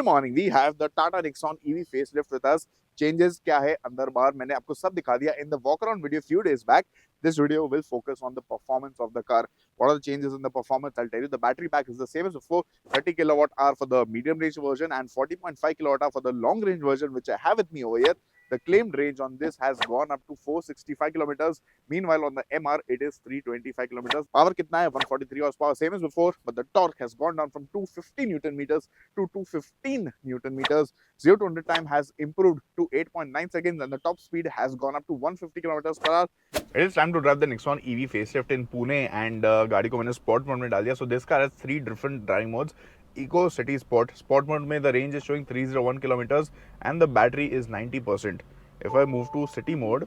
Morning we have the Tata Nexon EV facelift with us changes क्या है अंदर बाहर मैंने आपको सब दिखा दिया in the walk around video few days back this video will focus on the performance of the car what are the changes in the performance I'll tell you the battery pack is the same as before 30 kilowatt hour for the medium range version and 40.5 kilowatt hour for the long range version which I have with me over here. The claimed range on this has gone up to 465 kilometers. Meanwhile, on the MR, it is 325 kilometers. Power kitna hai? 143 horsepower, same as before, but the torque has gone down from 250 Newton meters to 215 Newton meters. 0 to 100 time has improved to 8.9 seconds, and the top speed has gone up to 150 kilometers per hour. It is time to drive the Nexon EV facelift in Pune, and गाड़ी को मैंने sport mode में डाल दिया. So this car has 3 different driving modes. Eco City Sport. Sport mode में the range is showing 301 kilometers and the battery is 90%. If I move to City mode,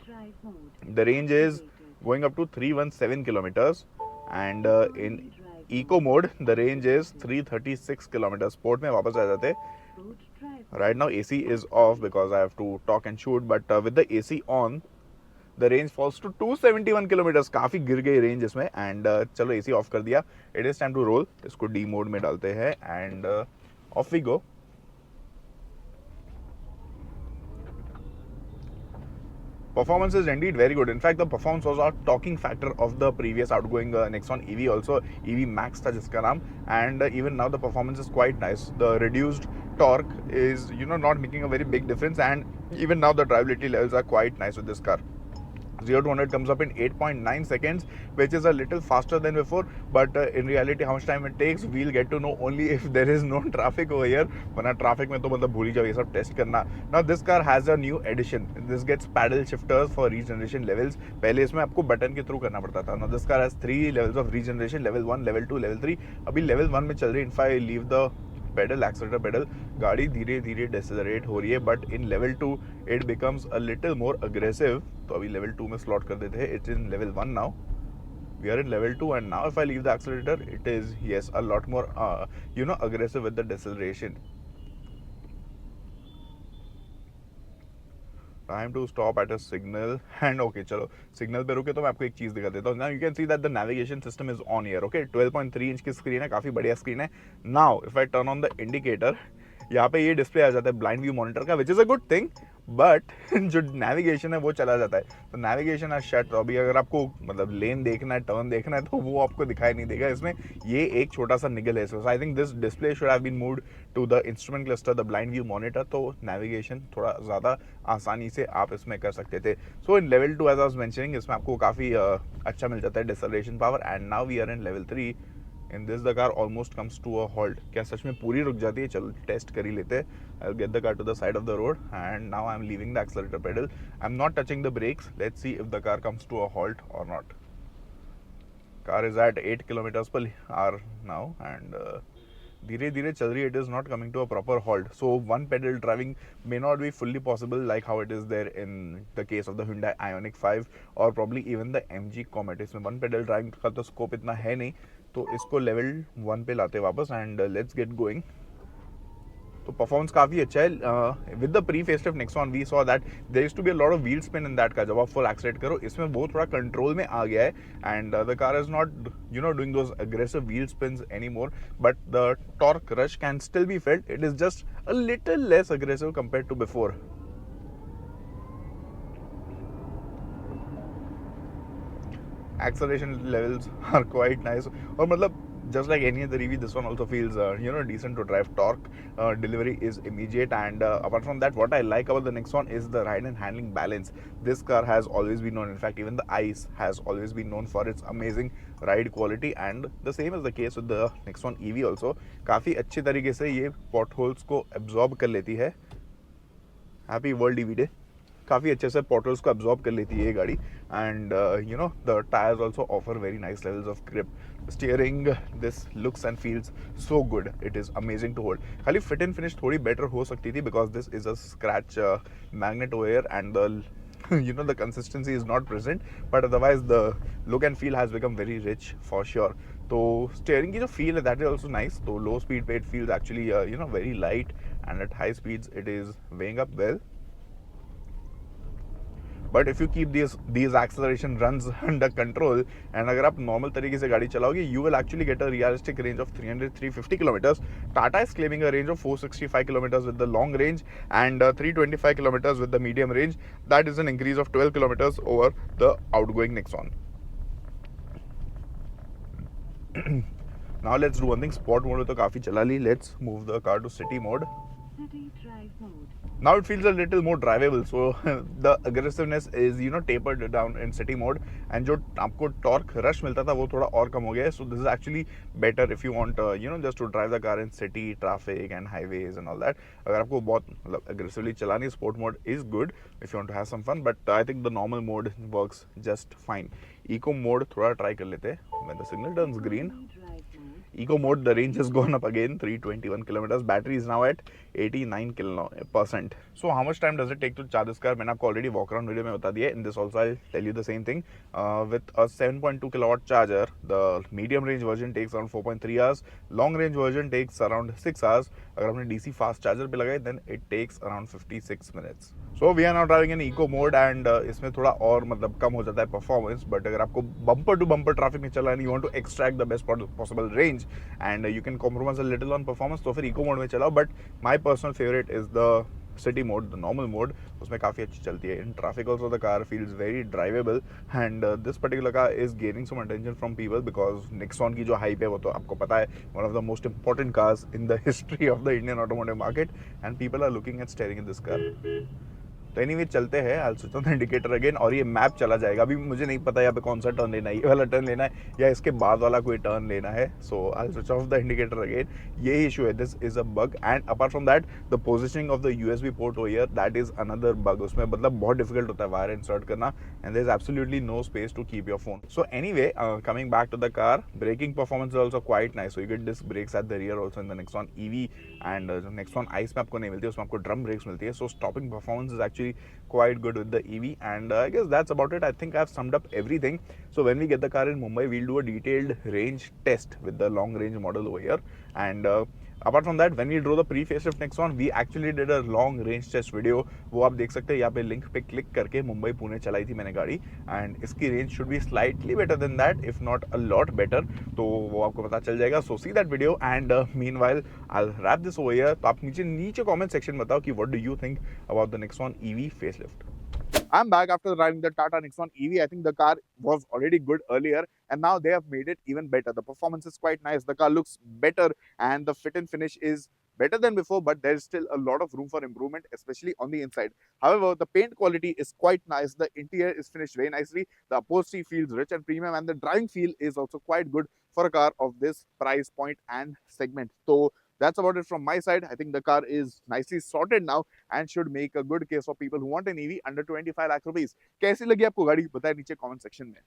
the range is going up to 317 kilometers, and in Eco mode the range is 336 kilometers. Sport में वापस आ जाते. Right now AC is off because I have to talk and shoot, but with the AC on, the range falls to 271 kilometers. काफ़ी गिर गई range इसमें and चलो AC off कर दिया. It is time to roll. इसको D mode में डालते हैं and off we go. Performance is indeed very good. In fact, the performance was our talking factor of the previous outgoing Nexon EV also. EV Max था जिसका नाम, and even now the performance is quite nice. The reduced torque is not making a very big difference, and even now the drivability levels are quite nice with this car. 0 to 100 comes up in 8.9 seconds, which is a little faster than before, but in reality how much time it takes we'll get to know only if there is no traffic over here. वरना traffic में तो मतलब भूल ही जाओ ये सब test करना. Now this car has a new addition. This gets paddle shifters for regeneration levels. पहले इसमें आपको बटन के थ्रू करना पड़ता था. Now this car has 3 levels of regeneration, level 1, level 2, level 3. अभी level 1 में चल रही है. If I leave the pedal, accelerator pedal, गाड़ी धीरे धीरे डेसेलरेट हो रही है, but in level 2 it becomes a little more aggressive. तो अभी लेवल 2 में स्लॉट कर देते हैं. इट्स इन लेवल 1 नाउ. We are in level 2 and now if I leave the accelerator it is yes a lot more aggressive with the deceleration. Time to stop at a signal and okay चलो signal पे रुके तो मैं आपको एक चीज़ दिखा देता हूँ. Now you can see that the navigation system is on year. Okay 12.3 inch की स्क्रीन है, काफ़ी बढ़िया स्क्रीन है. Now if I turn on the indicator, यहाँ पे ये डिस्प्ले आ जाता है ब्लाइंड व्यू मॉनिटर का, which is a good thing, but जो नेविगेशन है वो चला जाता है. तो नेविगेशन है शट. तो अभी अगर आपको मतलब लेन देखना है, टर्न देखना है, तो वो आपको दिखाई नहीं देगा इसमें. ये एक छोटा सा निगल है इसमें. I think this display should have been moved to the instrument cluster, the blind view monitor. तो नेविगेशन थोड़ा ज़्यादा आसानी से आप इसमें कर सकते थे. So in level 2 as I was mentioning, इसमें आपको काफ़ी अच्छा मिल जाता है deceleration power. And now we are in level 3. In this the car almost comes to a halt. क्या सच में पूरी रुक जाती है? चलो टेस्ट कर ही लेते हैं. I will get the car to the side of the road and now I am leaving the accelerator pedal. I am not touching the brakes. Let's see if the car comes to a halt और not. Car is at 8 kilometres per hour now and धीरे धीरे चल रही है. It is not coming to a proper halt. So one pedal driving may not be fully possible like how it is there in the case of the Hyundai Ioniq 5 और probably even the MG Comet. इसमें one pedal driving का तो scope इतना है नहीं. तो इसको level 1 पे लाते वापस एंड लेट्स गेट गोइंग. तो परफॉर्मेंस काफ़ी अच्छा है. With the pre facelift Nexon we saw that there used to be a lot of wheel spin in that car. जब आप फुल एक्सेलरेट करो इसमें वो थोड़ा कंट्रोल में आ गया है and the car is not doing those aggressive wheel spins any more, but the torque rush can still be felt. It is just a little less aggressive compare to before. Acceleration levels are quite nice. और मतलब just like any other EV, this one also feels decent to drive. Torque delivery is immediate, and apart from that, what I like about the Nexon is the ride and handling balance. This car has always been known, in fact even the ICE has always been known for its amazing ride quality, and the same is the case with the Nexon EV also. काफ़ी अच्छे तरीके से ये potholes को absorb कर लेती है. Happy World EV Day. काफ़ी अच्छे से पोर्टल्स को अब्जॉर्ब कर लेती है ये गाड़ी. And the tyres also offer very nice levels of grip. Steering this looks and feels so good. It is amazing to hold. खाली फिट एंड फिनिश थोड़ी बेटर हो सकती थी because this is a scratch magnet ओयर and the the consistency is not present, but otherwise the look and feel has become very rich for sure. तो steering की जो feel है that is also nice. तो लो speed पे it feels actually very light and at high speeds it is weighing up well. But if you keep these acceleration runs under control and अगर आप normal तरीके से गाड़ी चलाओगे you will actually get a realistic range of 300-350 kilometers. Tata is claiming a range of 465 kilometers with the long range and 325 kilometers with the medium range. That is an increase of 12 kilometers over the outgoing Nexon. Now let's do one thing. Sport mode तो काफी चला ली. Let's move the car to city mode. City drive mode. Now it feels a little more drivable, so the aggressiveness is tapered down in city mode, and जो आपको torque rush मिलता था वो थोड़ा और कम हो गया है. So this is actually better if you want just to drive the car in city traffic and highways and all that. अगर आपको बहुत मतलब aggressively चलानी, sport mode is good if you want to have some fun, but I think the normal mode works just fine. Eco mode थोड़ा try कर लेते हैं. When the signal turns green, Eco mode, the range has gone up again, 321 kilometers. Battery is now at 89%. So how much time does it take to charge this car? मैंने आपको already walk around video में बता दिया. In this also I'll tell you the same thing. With a 7.2 kilowatt charger, the medium range version takes around 4.3 hours. Long range version takes around 6 hours. अगर आपने DC fast charger पे लगाए, then it takes around 56 minutes. So we are now driving in eco mode and इसमें थोड़ा और मतलब कम हो जाता है performance. But अगर आपको bumper to bumper traffic में चला है, you want to extract the best possible range and you can compromise a little on performance, तो फिर eco mode में चलाओ. But my personal favorite is the city mode, the normal mode. उसमें काफ़ी अच्छी चलती है. In traffic also the car feels very drivable and this particular car is gaining some attention from people because Nexon की जो hype है वो तो आपको पता है, one of the most important cars in the history of the Indian automotive market, and people are looking at staring at this car. तो anyway चलते हैं. I switch on the indicator again और ये मैप चला जाएगा. अभी मुझे नहीं पता यहाँ पे कौन सा टर्न लेना है, ये वाला टर्न लेना है या इसके बाद वाला कोई टर्न लेना है. So I switch off the indicator again. ये इशू है, this is a bug. And apart from that the positioning of the USB port over, that is another bug. उसमें मतलब बहुत डिफिकल्ट होता है वायर इंसर्ट करना and there is absolutely no space to keep your phone. So anyway coming back to the car, braking performance is also quite nice. So you get disc breaks at the rear also in the Nexon EV and Nexon ice में आपको नहीं मिलती है, उसमें आपको drum brakes मिलती है. So stopping performance is actually quite good with the EV and I guess that's about it. I think I've summed up everything. So when we get the car in Mumbai, we'll do a detailed range test with the long range model over here and apart from that, when we drove the pre-facelift Nexon, we actually did a long range test video. वो आप देख सकते हैं यहाँ पे link पे click करके. मुंबई पुणे चलाई थी मैंने गाड़ी एंड इसकी range should be slightly better than that if not a lot better. तो वो आपको पता चल जाएगा. So see that video and meanwhile I will wrap this over here. तो आप नीचे कमेंट सेक्शन बताओ कि what do you think about the Nexon EV facelift. I'm back after driving the Tata Nexon EV. I think the car was already good earlier and now they have made it even better. The performance is quite nice. The car looks better and the fit and finish is better than before, but there is still a lot of room for improvement, especially on the inside. However, the paint quality is quite nice. The interior is finished very nicely. The upholstery feels rich and premium and the driving feel is also quite good for a car of this price point and segment. So that's about it from my side. I think the car is nicely sorted now and should make a good case for people who want an EV under 25 lakh rupees. कैसी लगी आपको गाड़ी बताएं नीचे comment section में.